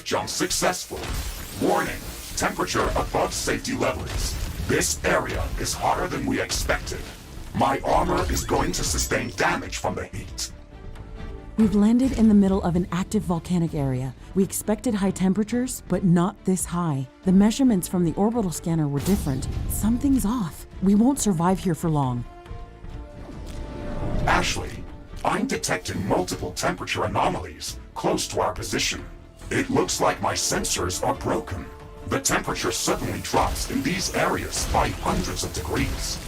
jump successful. Warning, temperature above safety levels. This area is hotter than we expected. My armor is going to sustain damage from the heat. We've landed in the middle of an active volcanic area. We expected high temperatures, but not this high. The measurements from the orbital scanner were different. Something's off. We won't survive here for long. Ashley, I'm detecting multiple temperature anomalies close to our position. It looks like my sensors are broken. The temperature suddenly drops in these areas by hundreds of degrees.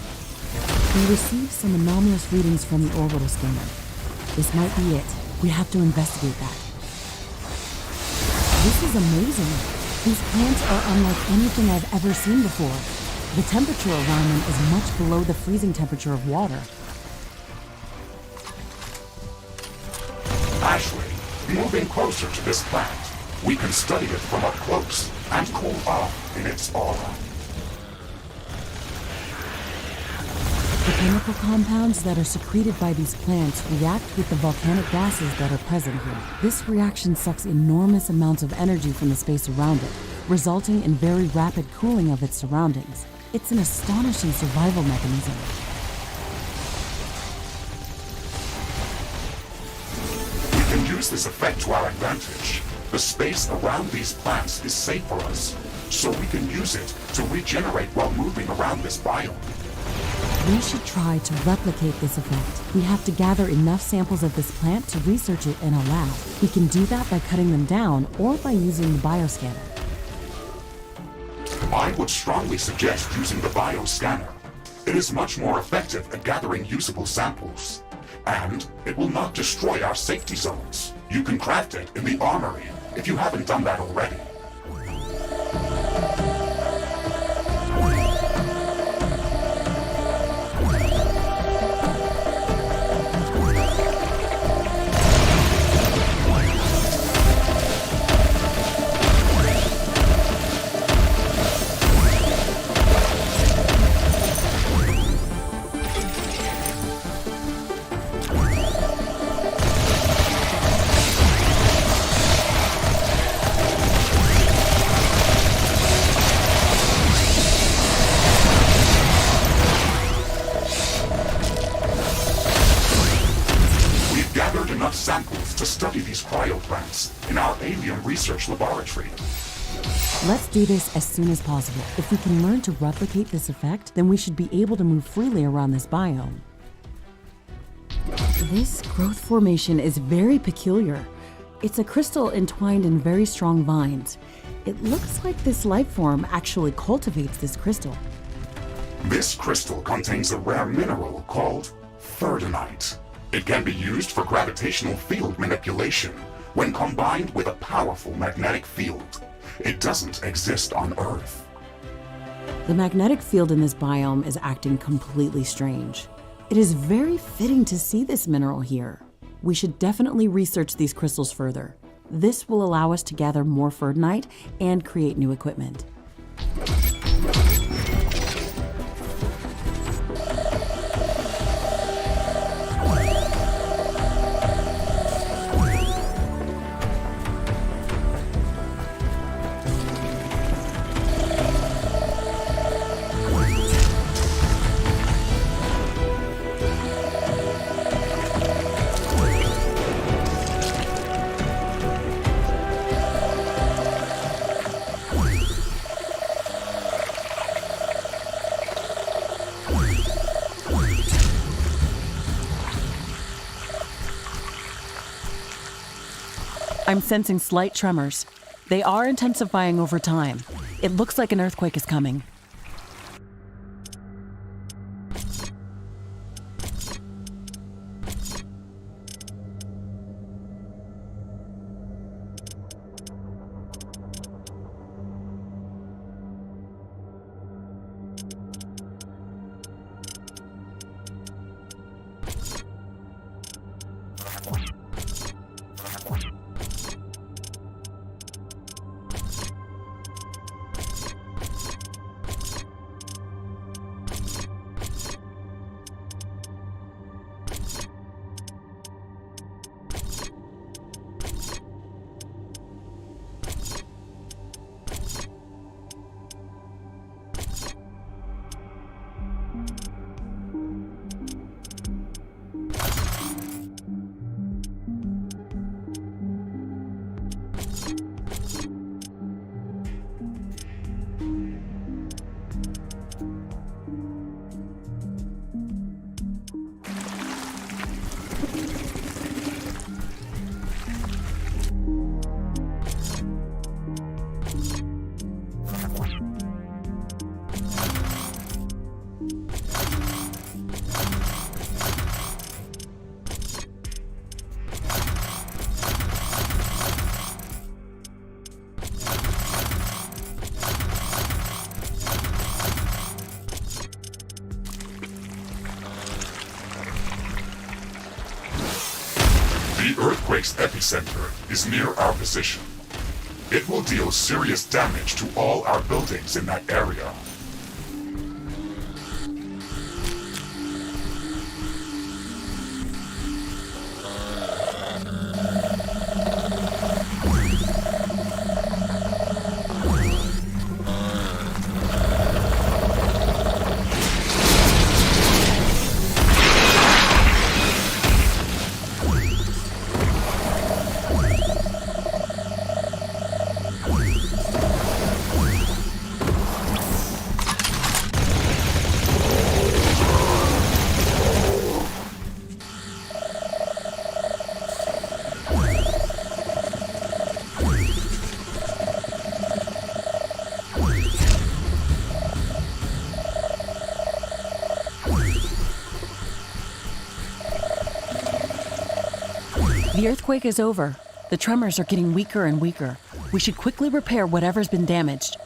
We received some anomalous readings from the orbital scanner. This might be it. We have to investigate that. This is amazing. These plants are unlike anything I've ever seen before. The temperature around them is much below the freezing temperature of water. Ashley, moving closer to this plant, we can study it from up close and cool off in its aura. The chemical compounds that are secreted by these plants react with the volcanic gases that are present here. This reaction sucks enormous amounts of energy from the space around it, resulting in very rapid cooling of its surroundings. It's an astonishing survival mechanism. We can use this effect to our advantage. The space around these plants is safe for us, so we can use it to regenerate while moving around this biome. We should try to replicate this effect. We have to gather enough samples of this plant to research it in a lab. We can do that by cutting them down or by using the bioscanner. I would strongly suggest using the bioscanner. It is much more effective at gathering usable samples. And it will not destroy our safety zones. You can craft it in the armory if you haven't done that already. Samples to study these cryoplants in our alien research laboratory. Let's do this as soon as possible. If we can learn to replicate this effect, then we should be able to move freely around this biome. This growth formation is very peculiar. It's a crystal entwined in very strong vines. It looks like this life form actually cultivates this crystal. This crystal contains a rare mineral called Pt8. It can be used for gravitational field manipulation when combined with a powerful magnetic field. It doesn't exist on Earth. The magnetic field in this biome is acting completely strange. It is very fitting to see this mineral here. We should definitely research these crystals further. This will allow us to gather more Pt8 and create new equipment. I'm sensing slight tremors. They are intensifying over time. It looks like an earthquake is coming. The earthquake's epicenter is near our position. It will deal serious damage to all our buildings in that area. The earthquake is over. The tremors are getting weaker and weaker. We should quickly repair whatever's been damaged.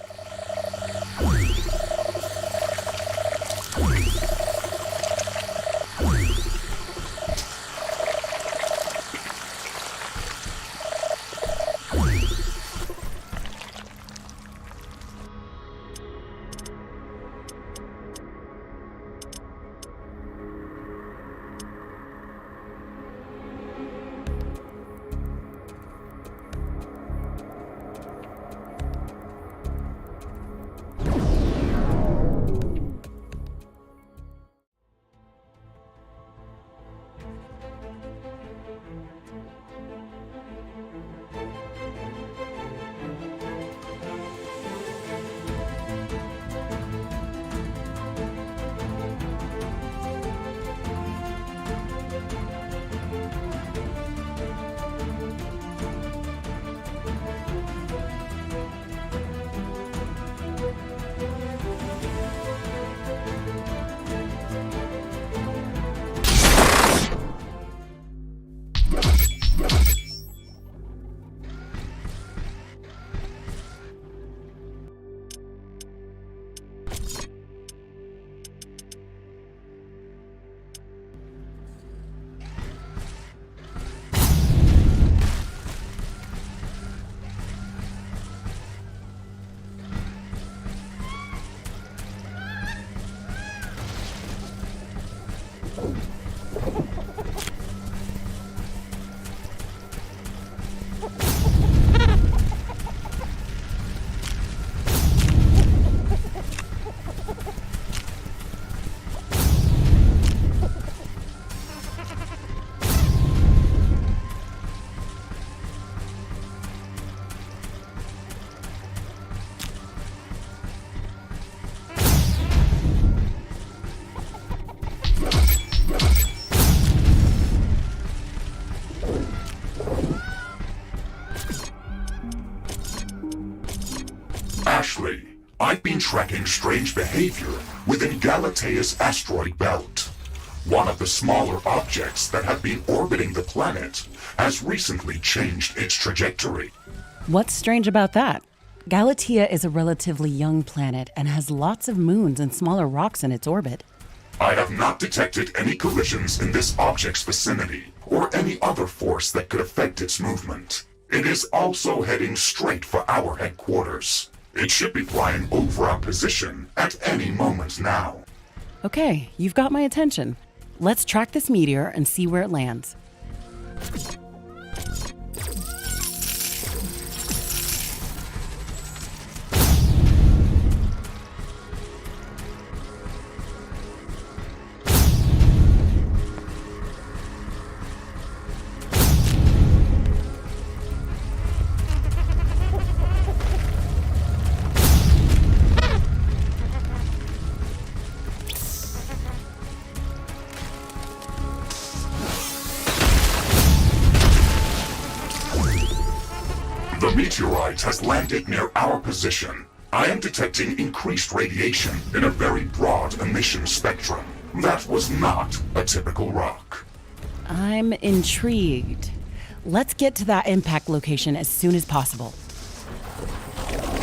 Ashley, I've been tracking strange behavior within Galatea's asteroid belt. One of the smaller objects that have been orbiting the planet has recently changed its trajectory. What's strange about that? Galatea is a relatively young planet and has lots of moons and smaller rocks in its orbit. I have not detected any collisions in this object's vicinity, or any other force that could affect its movement. It is also heading straight for our headquarters. It should be flying over our position at any moment now. Okay, you've got my attention. Let's track this meteor and see where it lands. The meteorite has landed near our position. I am detecting increased radiation in a very broad emission spectrum. That was not a typical rock. I'm intrigued. Let's get to that impact location as soon as possible.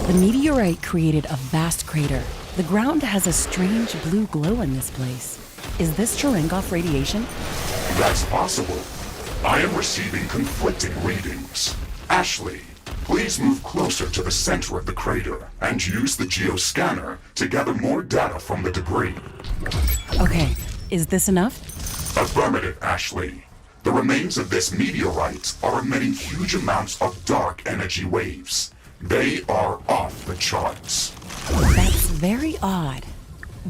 The meteorite created a vast crater. The ground has a strange blue glow in this place. Is this Cherenkov radiation? That's possible. I am receiving conflicting readings. Ashley, please move closer to the center of the crater and use the geoscanner to gather more data from the debris. Okay, is this enough? Affirmative, Ashley. The remains of this meteorite are emitting huge amounts of dark energy waves. They are off the charts. That's very odd.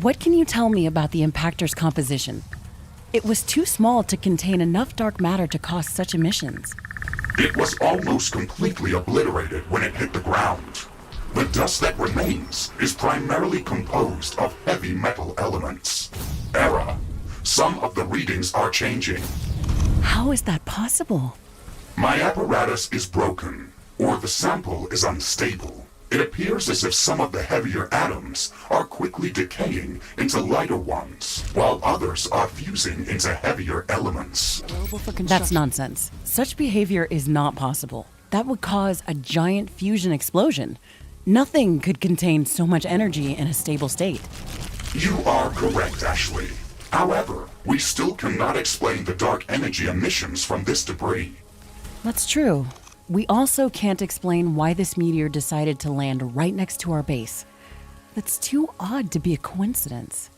What can you tell me about the impactor's composition? It was too small to contain enough dark matter to cause such emissions. It was almost completely obliterated when it hit the ground. The dust that remains is primarily composed of heavy metal elements. Error. Some of the readings are changing. How is that possible? My apparatus is broken, or the sample is unstable. It appears as if some of the heavier atoms are quickly decaying into lighter ones, while others are fusing into heavier elements. That's nonsense. Such behavior is not possible. That would cause a giant fusion explosion. Nothing could contain so much energy in a stable state. You are correct, Ashley. However, we still cannot explain the dark energy emissions from this debris. That's true. We also can't explain why this meteor decided to land right next to our base. That's too odd to be a coincidence.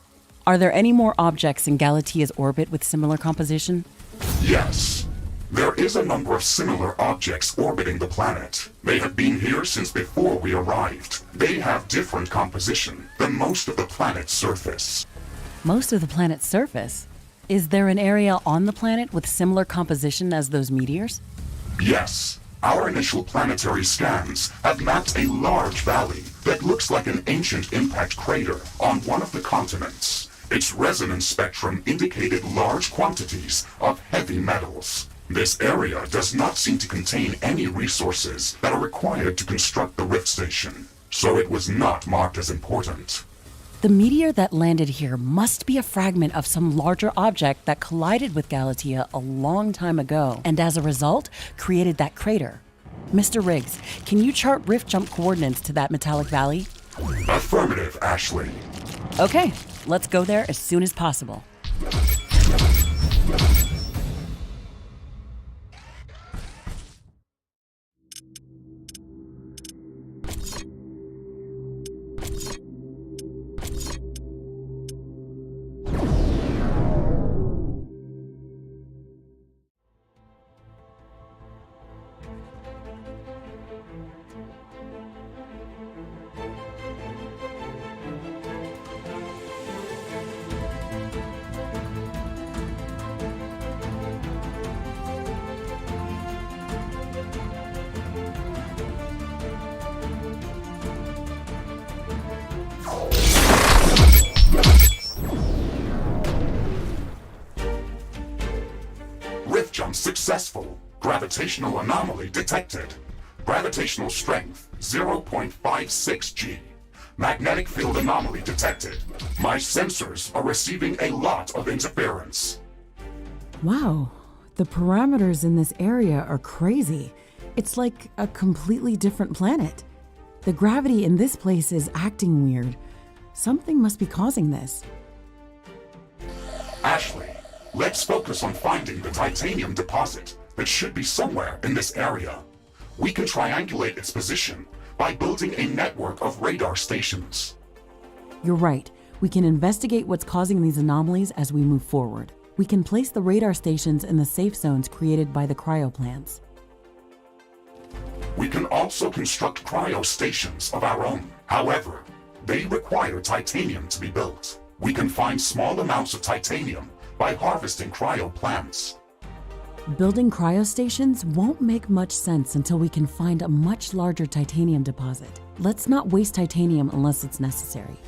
Are there any more objects in Galatia's orbit with similar composition? Yes. There is a number of similar objects orbiting the planet. They have been here since before we arrived. They have different composition than most of the planet's surface. Most of the planet's surface? Is there an area on the planet with similar composition as those meteors? Yes. Our initial planetary scans have mapped a large valley that looks like an ancient impact crater on one of the continents. Its resonance spectrum indicated large quantities of heavy metals. This area does not seem to contain any resources that are required to construct the rift station, so it was not marked as important. The meteor that landed here must be a fragment of some larger object that collided with Galatia a long time ago, and as a result, created that crater. Mr. Riggs, can you chart rift jump coordinates to that metallic valley? Affirmative, Ashley. Okay, let's go there as soon as possible. Rift jump successful. Gravitational anomaly detected. Gravitational strength 0.56 G. Magnetic field anomaly detected. My sensors are receiving a lot of interference. Wow, the parameters in this area are crazy. It's like a completely different planet. The gravity in this place is acting weird. Something must be causing this. Ashley, let's focus on finding the titanium deposit that should be somewhere in this area. We can triangulate its position by building a network of radar stations. You're right. We can investigate what's causing these anomalies as we move forward. We can place the radar stations in the safe zones created by the cryo plants. We can also construct cryo stations of our own. However, they require titanium to be built. We can find small amounts of titanium by harvesting cryo plants. Building cryostations won't make much sense until we can find a much larger titanium deposit. Let's not waste titanium unless it's necessary.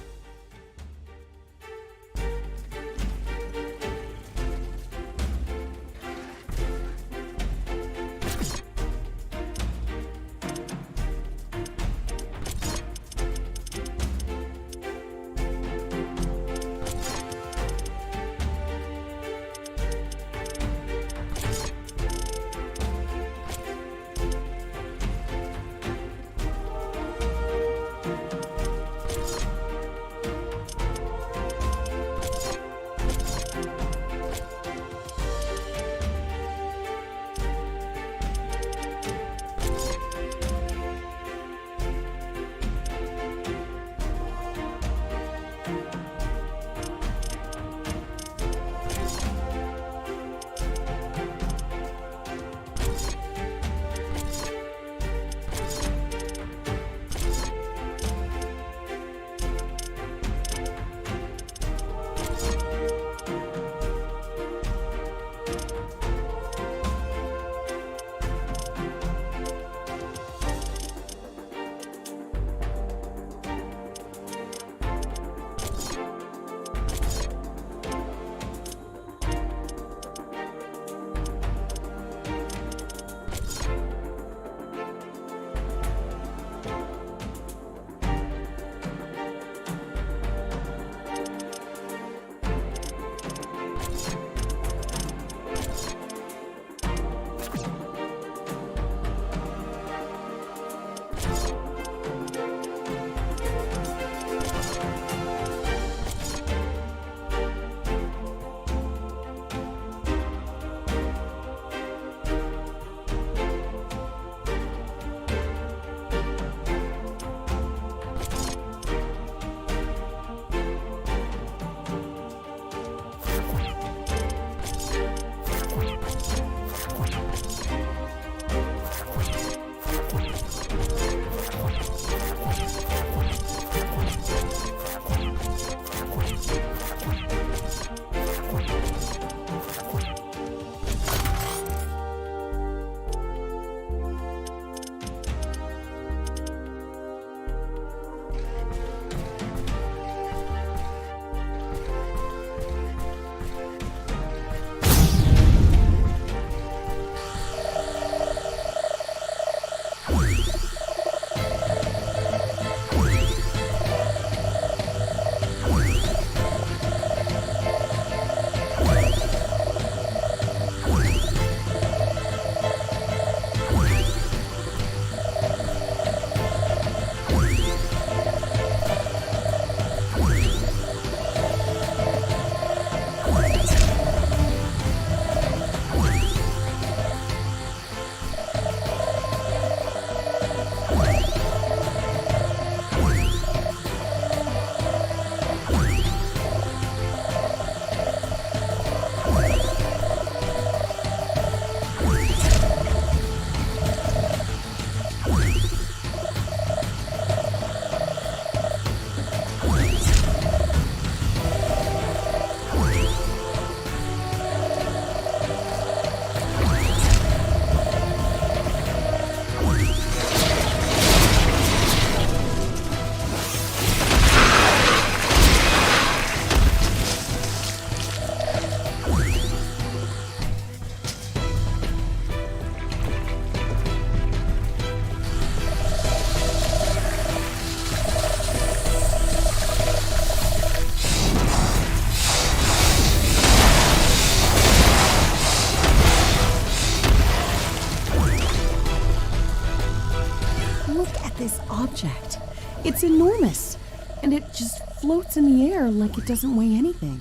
object. It's enormous, and it just floats in the air like it doesn't weigh anything.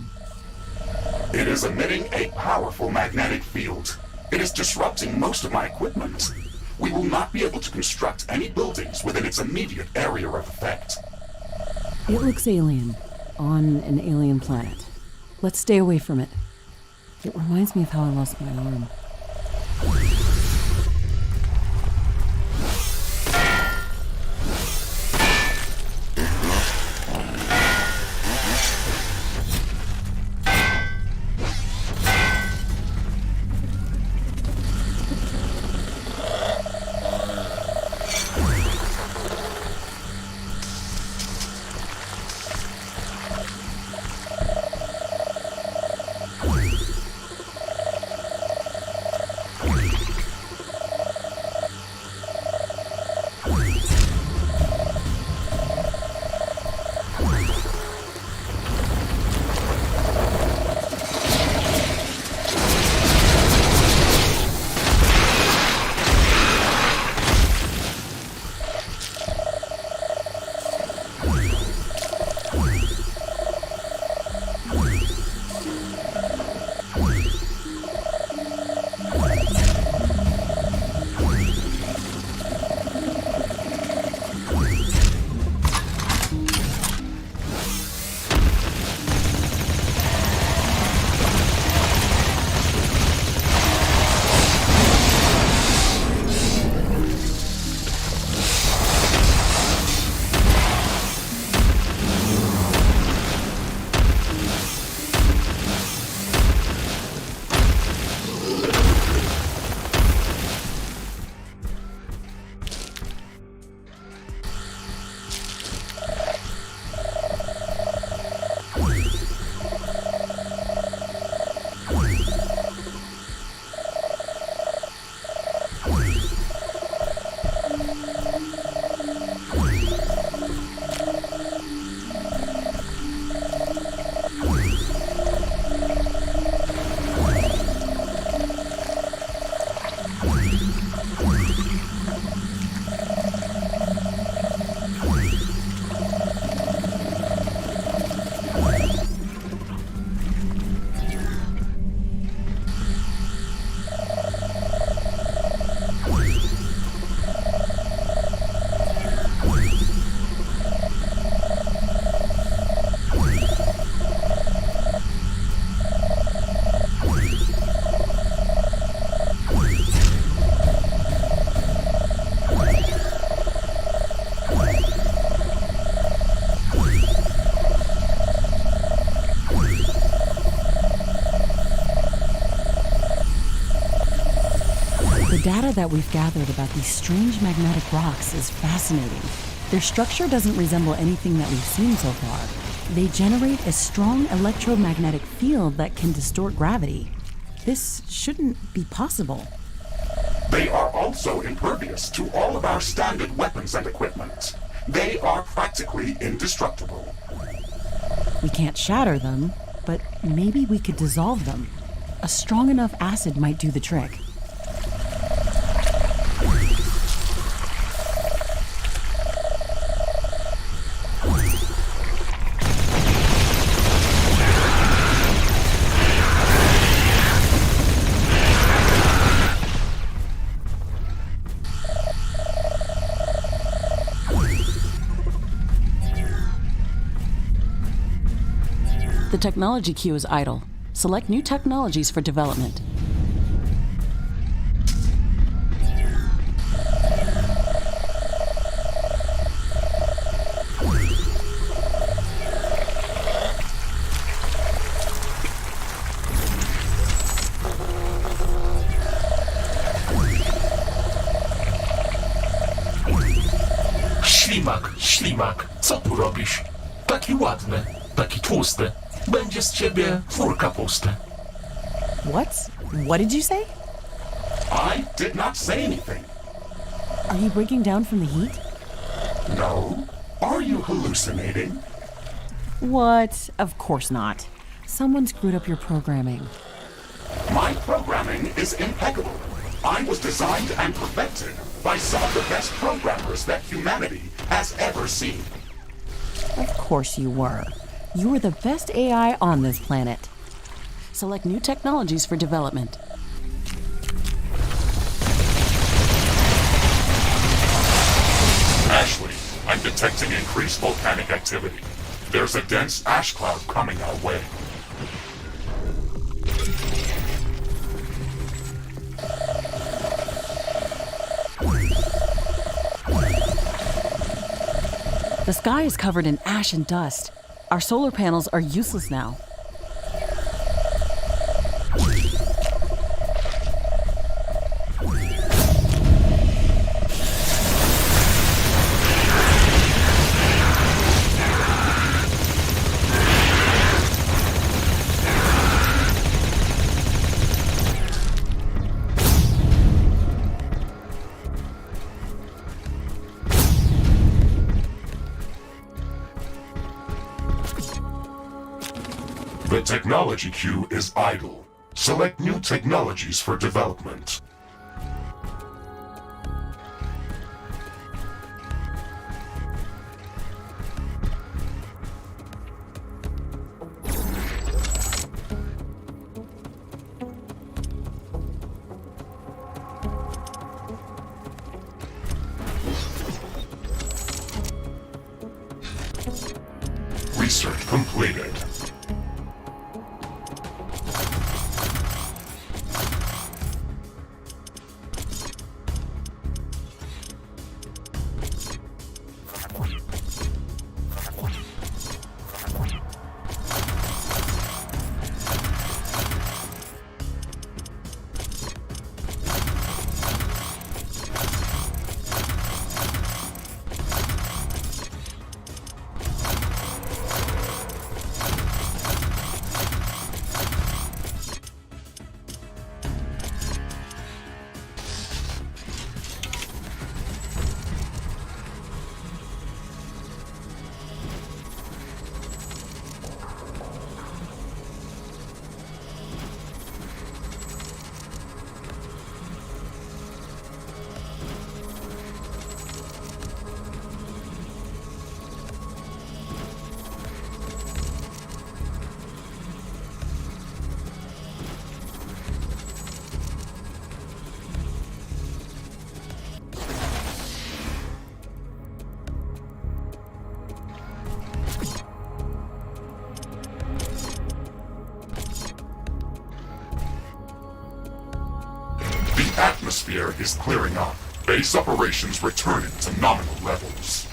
It is emitting a powerful magnetic field. It is disrupting most of my equipment. We will not be able to construct any buildings within its immediate area of effect. It looks alien, on an alien planet. Let's stay away from it. It reminds me of how I lost my arm. The data that we've gathered about these strange magnetic rocks is fascinating. Their structure doesn't resemble anything that we've seen so far. They generate a strong electromagnetic field that can distort gravity. This shouldn't be possible. They are also impervious to all of our standard weapons and equipment. They are practically indestructible. We can't shatter them, but maybe we could dissolve them. A strong enough acid might do the trick. The technology queue is idle. Select new technologies for development. Ślimak, co tu robisz? Taki ładny, taki tłusty. Będzie z ciebie wór kapusty. What did you say? I did not say anything. Are you breaking down from the heat? No. Are you hallucinating? What? Of course not. Someone screwed up your programming. My programming is impeccable. I was designed and perfected by some of the best programmers that humanity has ever seen. Of course you were. You were the best AI on this planet. Select new technologies for development. Ashley, I'm detecting increased volcanic activity. There's a dense ash cloud coming our way. The sky is covered in ash and dust. Our solar panels are useless now. The technology queue is idle. Select new technologies for development. Research completed. The atmosphere is clearing up. Base operations returning to nominal levels.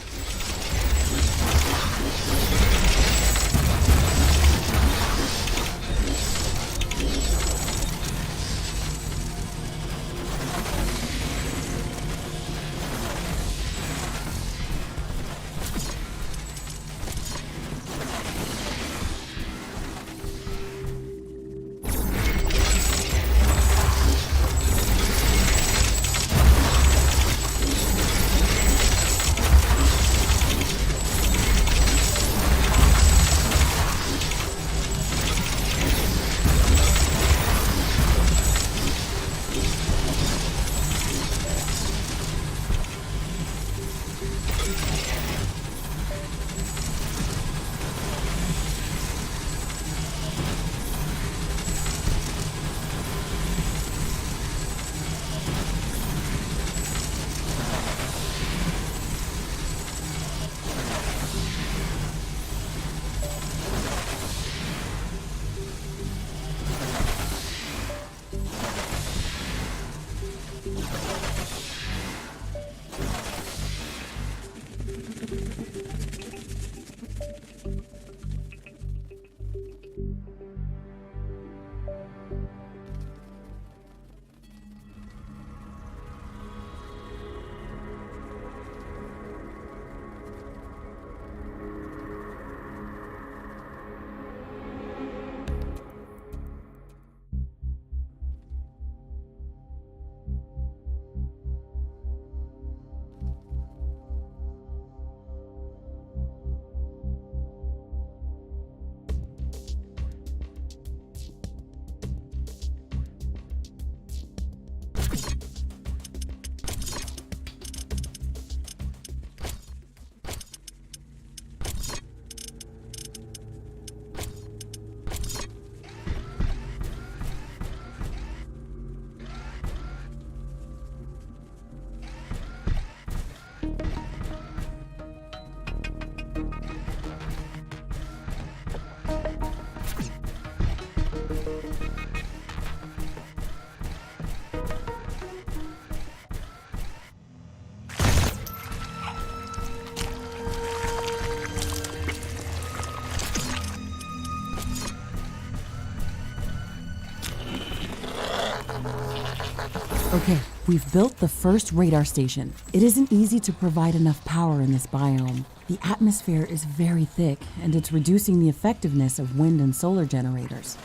Okay, we've built the first radar station. It isn't easy to provide enough power in this biome. The atmosphere is very thick, and it's reducing the effectiveness of wind and solar generators.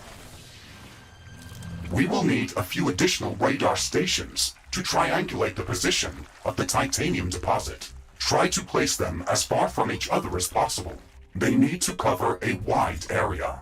We will need a few additional radar stations to triangulate the position of the titanium deposit. Try to place them as far from each other as possible. They need to cover a wide area.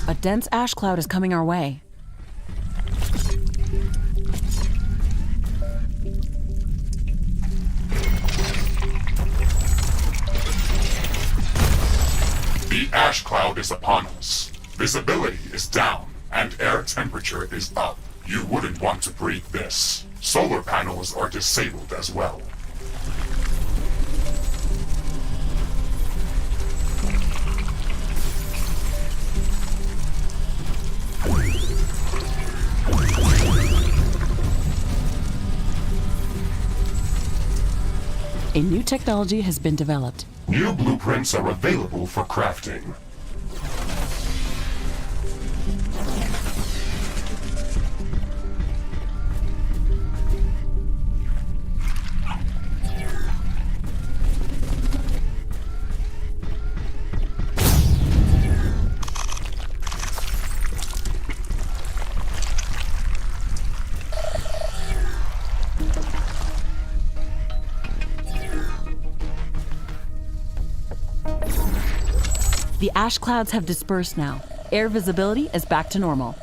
A dense ash cloud is coming our way. The ash cloud is upon us. Visibility is down, and air temperature is up. You wouldn't want to breathe this. Solar panels are disabled as well. A new technology has been developed. New blueprints are available for crafting. The ash clouds have dispersed now. Air visibility is back to normal.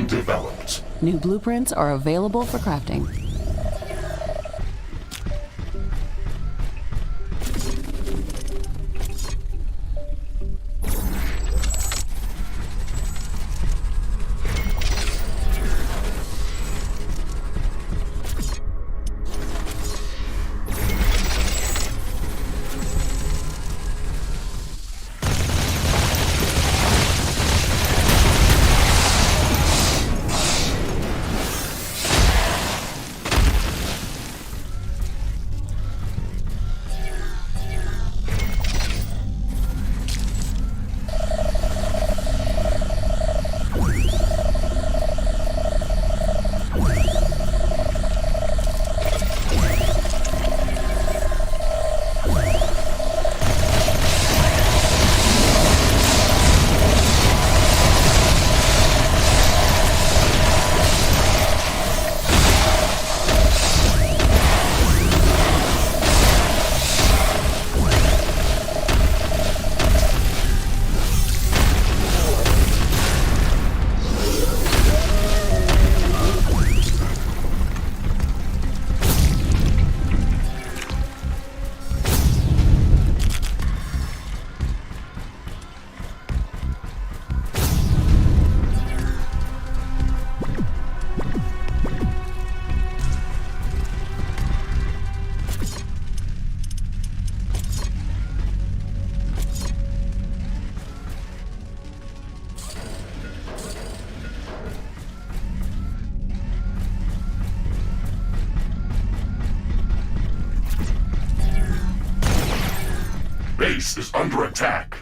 developed. New blueprints are available for crafting. Base is under attack.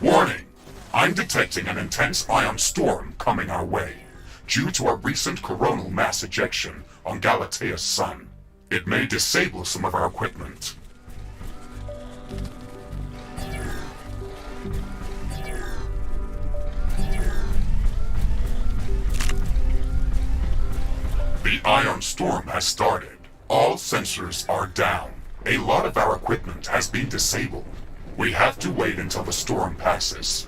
Warning! I'm detecting an intense ion storm coming our way, due to a recent coronal mass ejection on Galatea's sun. It may disable some of our equipment. The ion storm has started. All sensors are down. A lot of our equipment has been disabled. We have to wait until the storm passes.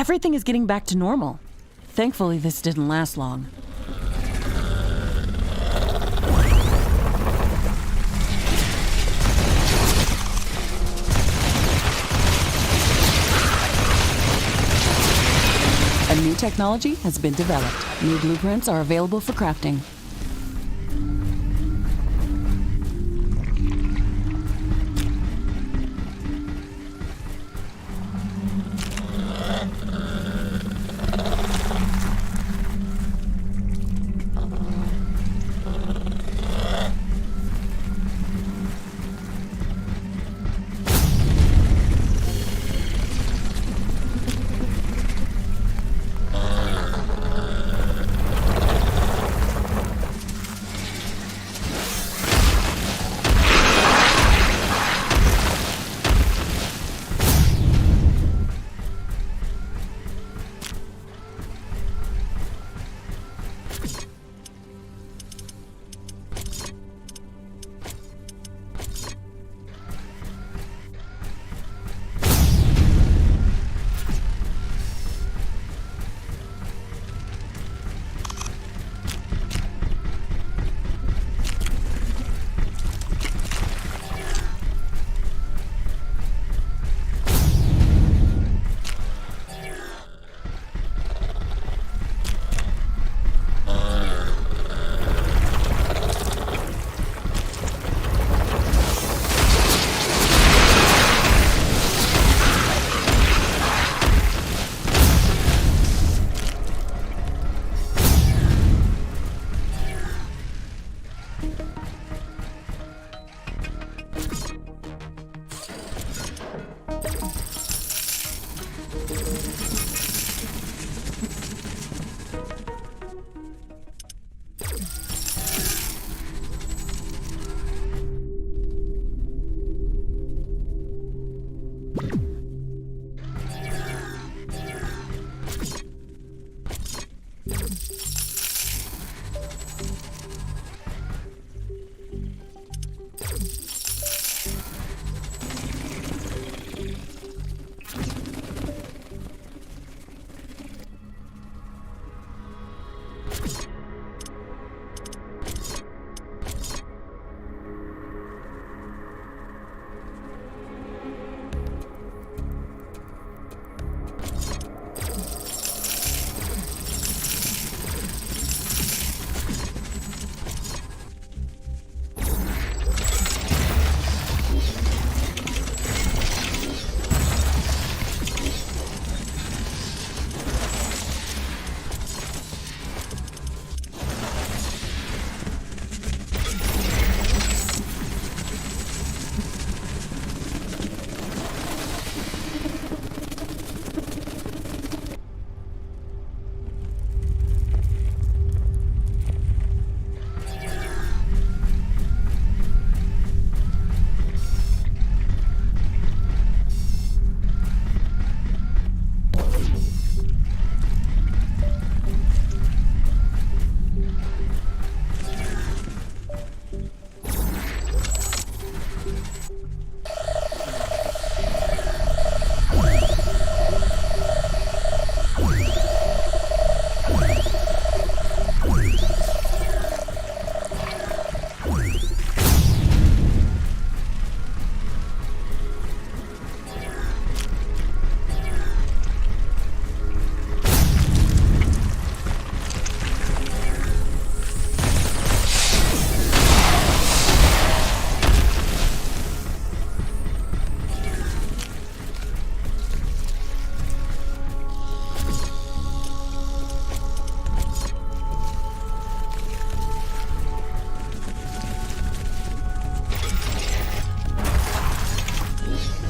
Everything is getting back to normal. Thankfully, this didn't last long. A new technology has been developed. New blueprints are available for crafting.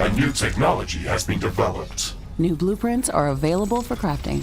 A new technology has been developed. New blueprints are available for crafting.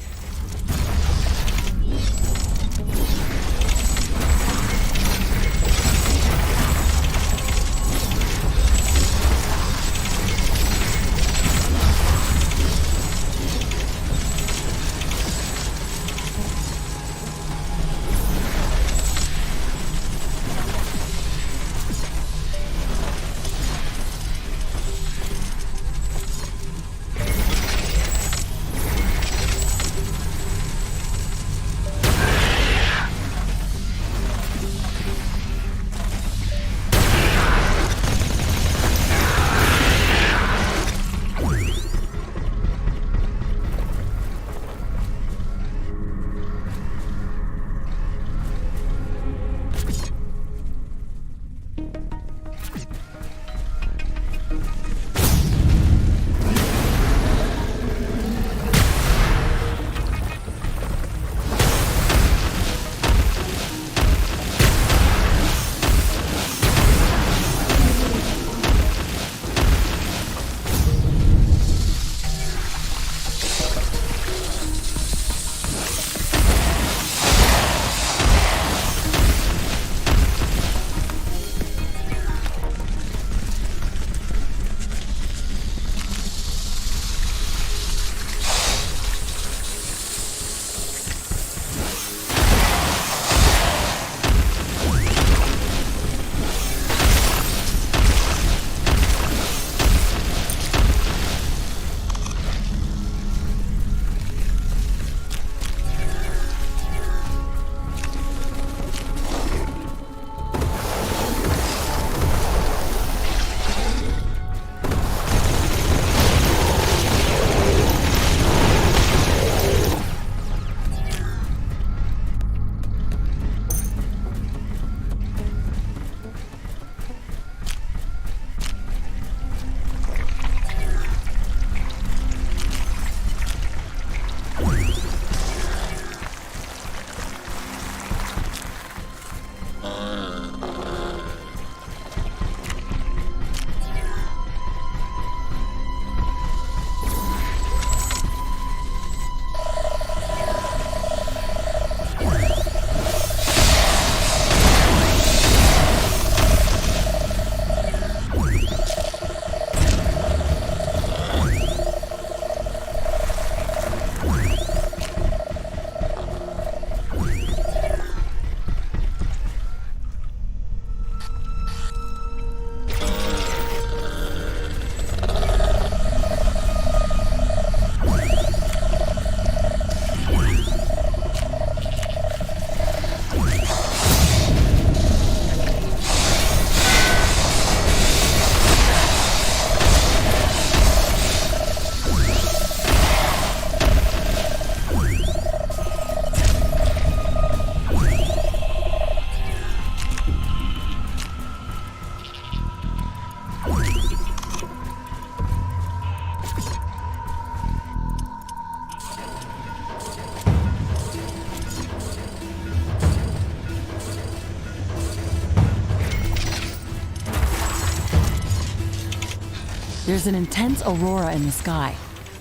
There's an intense aurora in the sky.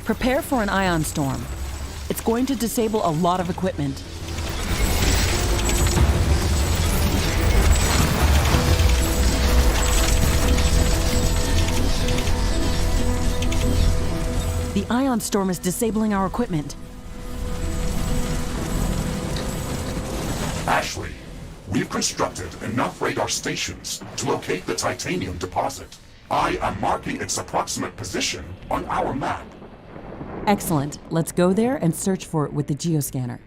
Prepare for an ion storm. It's going to disable a lot of equipment. The ion storm is disabling our equipment. Ashley, we've constructed enough radar stations to locate the titanium deposit. I am marking its approximate position on our map. Excellent. Let's go there and search for it with the geoscanner.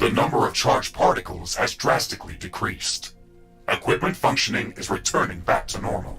The number of charged particles has drastically decreased. Equipment functioning is returning back to normal.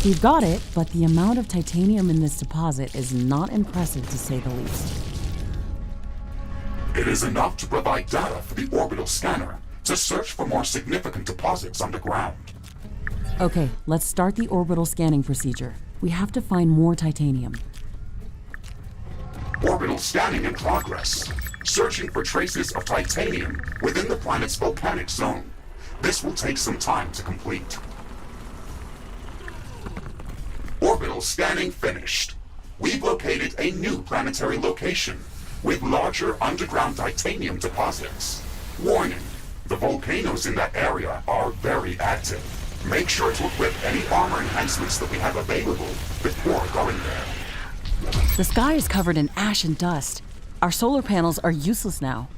We've got it, but the amount of titanium in this deposit is not impressive to say the least. It is enough to provide data for the orbital scanner to search for more significant deposits underground. Okay, let's start the orbital scanning procedure. We have to find more titanium. Orbital scanning in progress. Searching for traces of titanium within the planet's volcanic zone. This will take some time to complete. Terminal scanning finished. We've located a new planetary location with larger underground titanium deposits. Warning, the volcanoes in that area are very active. Make sure to equip any armor enhancements that we have available before going there. The sky is covered in ash and dust. Our solar panels are useless now.